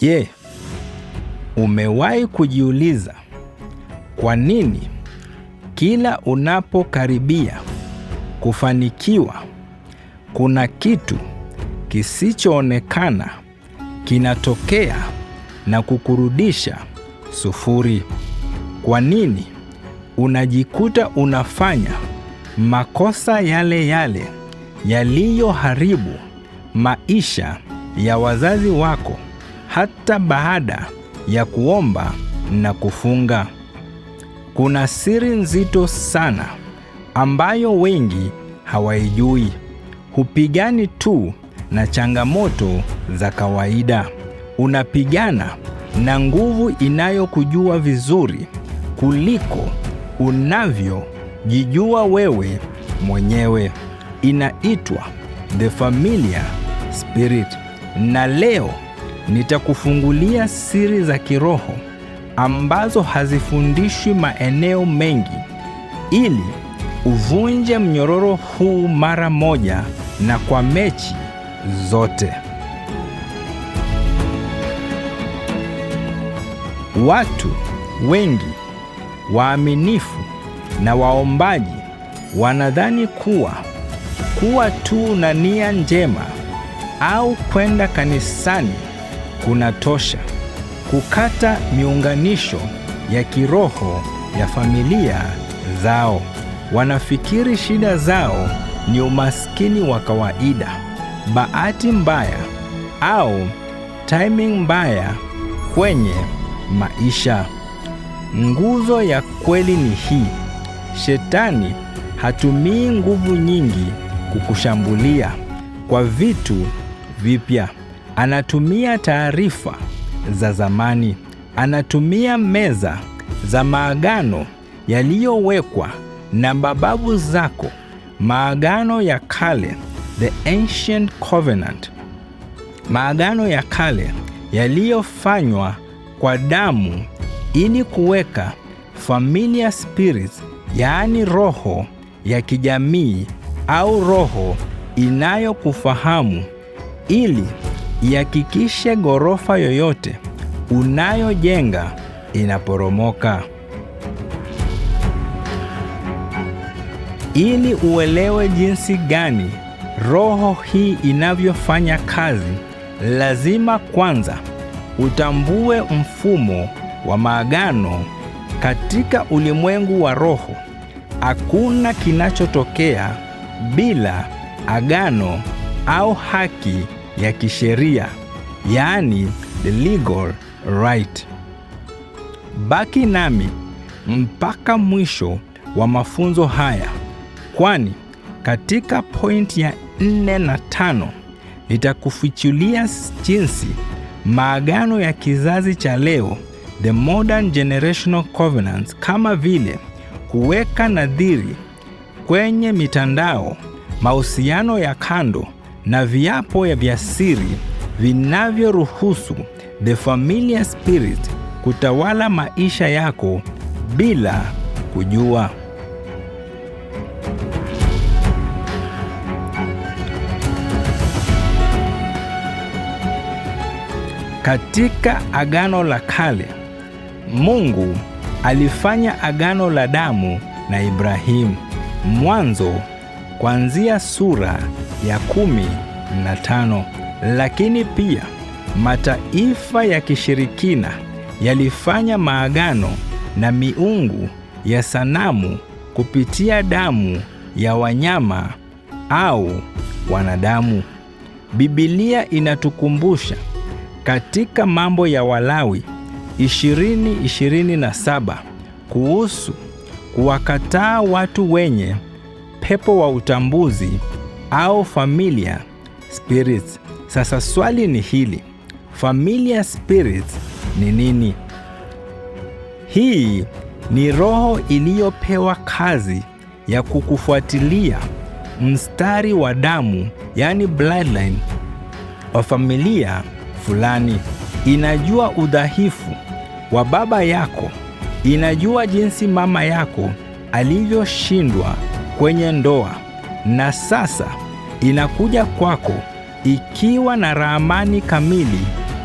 Je, umewahi kujiuliza kwa nini kila unapokaribia kufanikiwa kuna kitu kisichoonekana kinatokea na kukurudisha sufuri? Kwa nini unajikuta unafanya makosa yale yale yaliyoharibu maisha ya wazazi wako hata baada ya kuomba na kufunga? Kuna siri nzito sana ambayo wengi hawaijui. Hupigani tu na changamoto za kawaida. Unapigana na nguvu inayokujua vizuri kuliko unavyojijua wewe mwenyewe. Inaitwa the familiar spirit. Na leo nitakufungulia siri za kiroho ambazo hazifundishwi maeneo mengi, ili uvunje mnyororo huu mara moja na kwa mechi zote. Watu wengi waaminifu na waombaji wanadhani kuwa tu na nia njema au kwenda kanisani kunatosha kukata miunganisho ya kiroho ya familia zao. Wanafikiri shida zao ni umaskini wa kawaida, bahati mbaya au timing mbaya kwenye maisha. Nguzo ya kweli ni hii: Shetani hatumii nguvu nyingi kukushambulia kwa vitu vipya. Anatumia taarifa za zamani. Anatumia meza za maagano yaliyowekwa na mababu zako, maagano ya kale, the ancient covenant, maagano ya kale yaliyofanywa kwa damu, ili kuweka familiar spirits, yaani roho ya kijamii au roho inayokufahamu, ili ihakikishe ghorofa yoyote unayojenga inaporomoka. Ili uelewe jinsi gani roho hii inavyofanya kazi, lazima kwanza utambue mfumo wa maagano. Katika ulimwengu wa roho, hakuna kinachotokea bila agano au haki ya kisheria, yaani the legal right. Baki nami mpaka mwisho wa mafunzo haya, kwani katika point ya 4 na 5 nitakufichulia jinsi maagano ya kizazi cha leo, the modern generational covenants, kama vile kuweka nadhiri kwenye mitandao, mahusiano ya kando na viapo vya siri vinavyoruhusu the familiar spirit kutawala maisha yako bila kujua. Katika Agano la Kale, Mungu alifanya agano la damu na Ibrahimu. Mwanzo kuanzia sura ya 15. Lakini pia mataifa ya kishirikina yalifanya maagano na miungu ya sanamu kupitia damu ya wanyama au wanadamu. Biblia inatukumbusha katika Mambo ya Walawi 20:27 kuhusu kuwakataa watu wenye pepo wa utambuzi au familiar spirits. Sasa swali ni hili: familiar spirits ni nini? Hii ni roho iliyopewa kazi ya kukufuatilia mstari wa damu, yaani bloodline wa familia fulani. Inajua udhaifu wa baba yako, inajua jinsi mama yako alivyoshindwa kwenye ndoa, na sasa inakuja kwako ikiwa na ramani kamili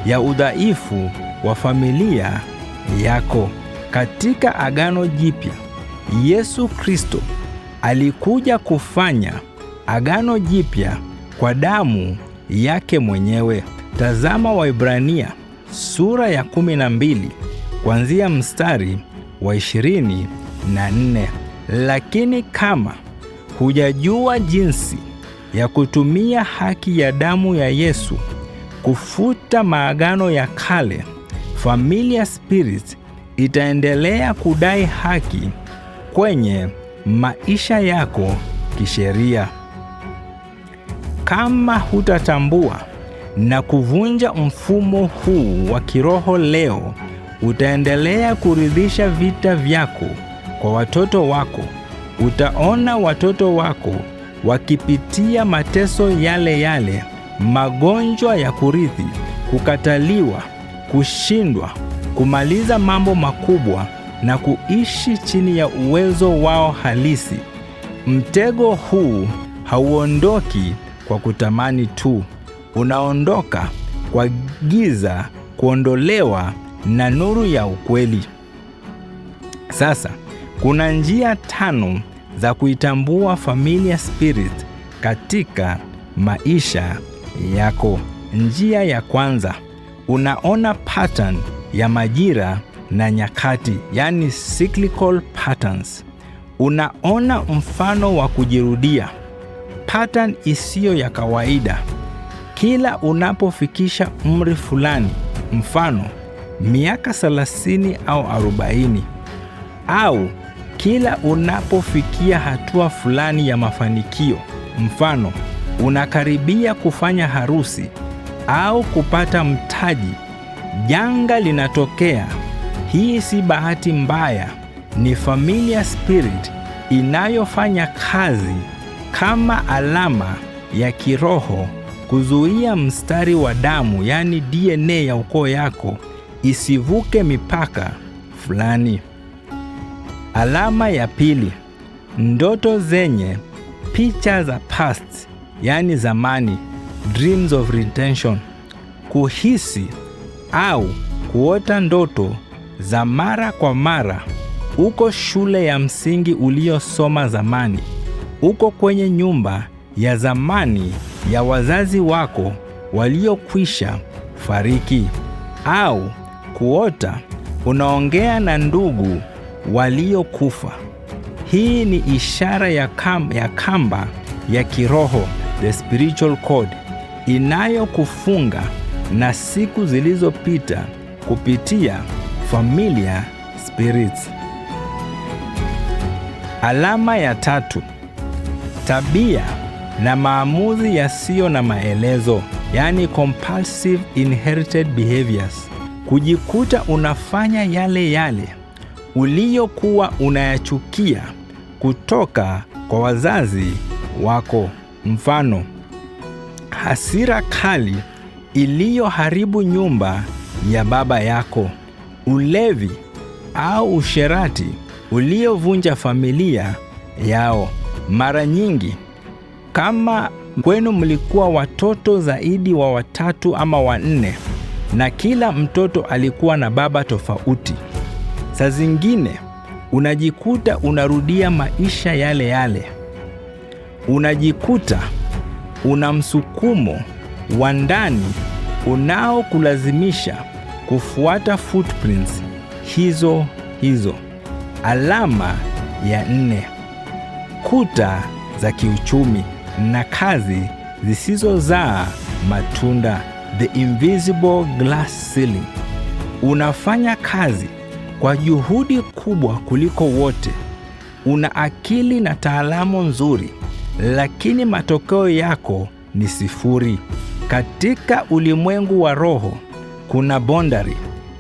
ya udhaifu wa familia yako. Katika Agano Jipya, Yesu Kristo alikuja kufanya Agano Jipya kwa damu yake mwenyewe. Tazama Waebrania sura ya 12 kuanzia mstari wa 24. Lakini kama hujajua jinsi ya kutumia haki ya damu ya Yesu kufuta maagano ya kale, familiar spirit itaendelea kudai haki kwenye maisha yako kisheria. Kama hutatambua na kuvunja mfumo huu wa kiroho leo, utaendelea kuridhisha vita vyako kwa watoto wako. Utaona watoto wako wakipitia mateso yale yale, magonjwa ya kurithi, kukataliwa, kushindwa, kumaliza mambo makubwa na kuishi chini ya uwezo wao halisi. Mtego huu hauondoki kwa kutamani tu. Unaondoka kwa giza kuondolewa na nuru ya ukweli. Sasa, kuna njia 5 za kuitambua familiar spirit katika maisha yako. Njia ya kwanza, unaona pattern ya majira na nyakati, yani cyclical patterns. Unaona mfano wa kujirudia, pattern isiyo ya kawaida. Kila unapofikisha umri fulani, mfano miaka 30 au 40, au kila unapofikia hatua fulani ya mafanikio, mfano unakaribia kufanya harusi au kupata mtaji, janga linatokea. Hii si bahati mbaya, ni familiar spirit inayofanya kazi kama alama ya kiroho kuzuia mstari wa damu, yani DNA ya ukoo yako, isivuke mipaka fulani. Alama ya pili, ndoto zenye picha za past, yani zamani, dreams of retention. Kuhisi au kuota ndoto za mara kwa mara. Uko shule ya msingi uliosoma zamani, uko kwenye nyumba ya zamani ya wazazi wako waliokwisha fariki, au kuota unaongea na ndugu waliokufa. Hii ni ishara ya kamba ya kiroho, the spiritual cord, inayokufunga na siku zilizopita kupitia familiar spirits. Alama ya 3, tabia na maamuzi yasiyo na maelezo, yani compulsive inherited behaviors. Kujikuta unafanya yale yale uliyokuwa unayachukia kutoka kwa wazazi wako. Mfano, hasira kali iliyoharibu nyumba ya baba yako, ulevi au usherati uliovunja familia yao. Mara nyingi, kama kwenu mlikuwa watoto zaidi wa 3 ama 4 na kila mtoto alikuwa na baba tofauti, saa zingine unajikuta unarudia maisha yale yale. Unajikuta una msukumo wa ndani unaokulazimisha kufuata footprints hizo hizo. Alama ya 4, kuta za kiuchumi na kazi zisizozaa matunda, the invisible glass ceiling. Unafanya kazi kwa juhudi kubwa kuliko wote. Una akili na taalamu nzuri, lakini matokeo yako ni sifuri. Katika ulimwengu wa roho, kuna boundary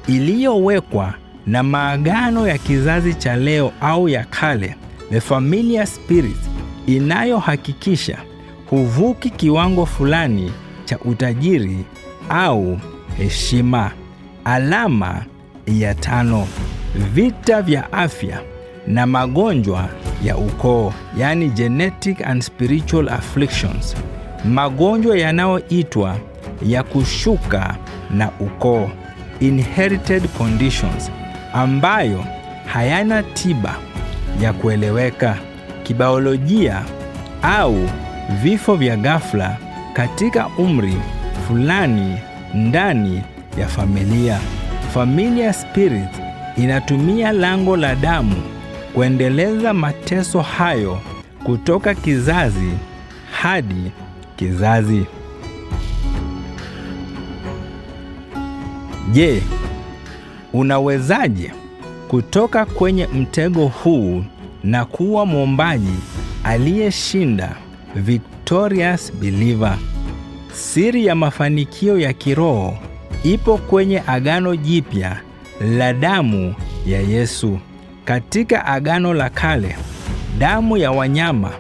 iliyowekwa na maagano ya kizazi cha leo au ya kale, the familiar spirit, inayohakikisha huvuki kiwango fulani cha utajiri au heshima. Alama ya 5, vita vya afya na magonjwa ya ukoo, yani genetic and spiritual afflictions. Magonjwa yanayoitwa ya kushuka na ukoo, inherited conditions, ambayo hayana tiba ya kueleweka kibiolojia, au vifo vya ghafla katika umri fulani ndani ya familia. Familiar spirit inatumia lango la damu kuendeleza mateso hayo kutoka kizazi hadi kizazi. Je, unawezaje kutoka kwenye mtego huu na kuwa mwombaji aliyeshinda, victorious believer? Siri ya mafanikio ya kiroho ipo kwenye Agano Jipya la damu ya Yesu. Katika Agano la Kale, damu ya wanyama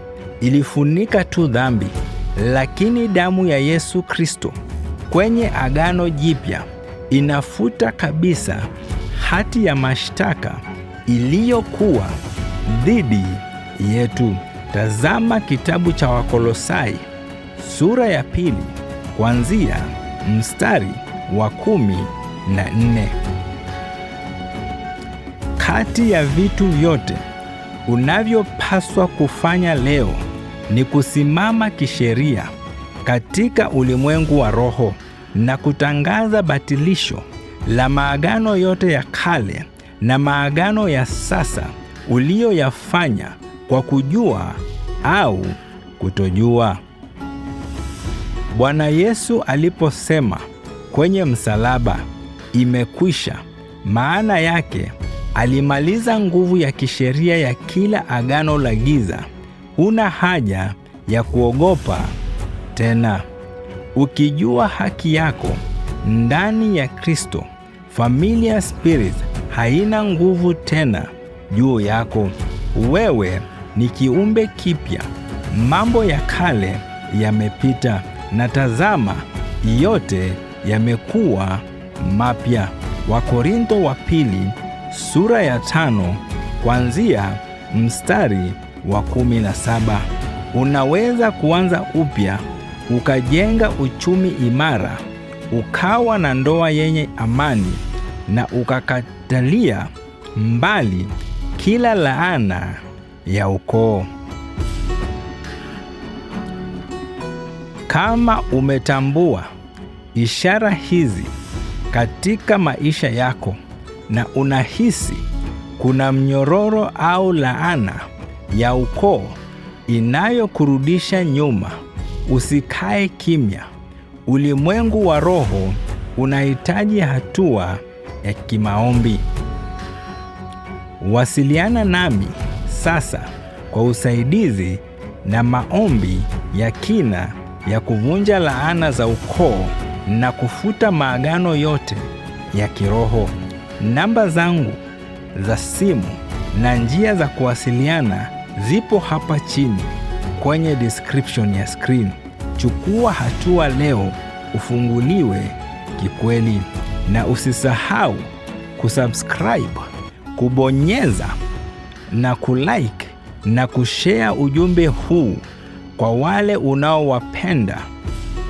ilifunika tu dhambi, lakini damu ya Yesu Kristo kwenye Agano Jipya inafuta kabisa hati ya mashtaka iliyokuwa dhidi yetu. Tazama kitabu cha Wakolosai sura ya 2 kuanzia mstari wa 14. Kati ya vitu vyote unavyopaswa kufanya leo ni kusimama kisheria katika ulimwengu wa roho na kutangaza batilisho la maagano yote ya kale na maagano ya sasa uliyoyafanya kwa kujua au kutojua. Bwana Yesu aliposema kwenye msalaba, imekwisha, maana yake alimaliza nguvu ya kisheria ya kila agano la giza. Huna haja ya kuogopa tena. Ukijua haki yako ndani ya Kristo, familiar spirit haina nguvu tena juu yako. Wewe ni kiumbe kipya. Mambo ya kale yamepita, na tazama, yote yamekuwa mapya. Wakorintho wa pili sura ya 5 kuanzia mstari wa 17. Unaweza kuanza upya, ukajenga uchumi imara, ukawa na ndoa yenye amani, na ukakatalia mbali kila laana ya ukoo. Kama umetambua ishara hizi katika maisha yako na unahisi kuna mnyororo au laana ya ukoo inayokurudisha nyuma, usikae kimya. Ulimwengu wa roho unahitaji hatua ya kimaombi. Wasiliana nami sasa kwa usaidizi na maombi ya kina ya kuvunja laana za ukoo na kufuta maagano yote ya kiroho. Namba zangu za simu na njia za kuwasiliana zipo hapa chini kwenye description ya screen. Chukua hatua leo, ufunguliwe kikweli, na usisahau kusubscribe, kubonyeza na kulike na kushare ujumbe huu kwa wale unaowapenda,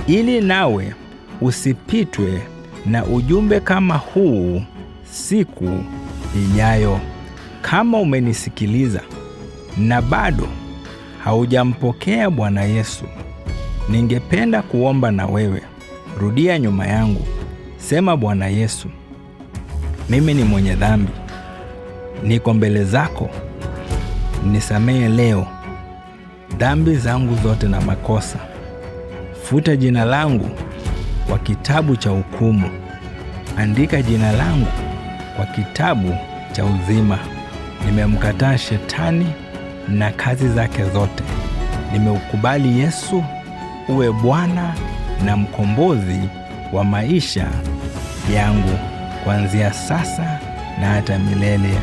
ili nawe usipitwe na ujumbe kama huu siku ijayo. Kama umenisikiliza na bado haujampokea Bwana Yesu, ningependa kuomba na wewe. Rudia nyuma yangu. Sema, Bwana Yesu, mimi ni mwenye dhambi. Niko mbele zako. Nisamehe leo dhambi zangu zote na makosa. Futa jina langu kwa kitabu cha hukumu. Andika jina langu kwa kitabu cha uzima. Nimemkataa shetani na kazi zake zote. Nimeukubali Yesu uwe Bwana na mkombozi wa maisha yangu kuanzia sasa na hata milele.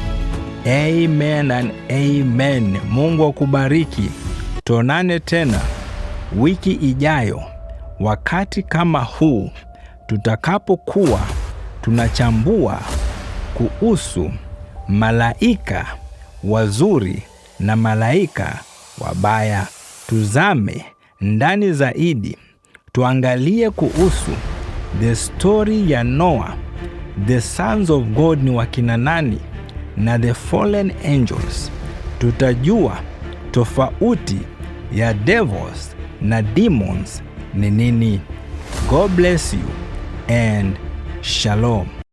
Amen and amen. Mungu akubariki. Tuonane tena wiki ijayo wakati kama huu, tutakapokuwa tunachambua kuhusu malaika wazuri na malaika wabaya. Tuzame ndani zaidi, tuangalie kuhusu the story ya Noah, the sons of God ni wakina nani, na the fallen angels, tutajua tofauti ya devils na demons ni nini. God bless you and shalom.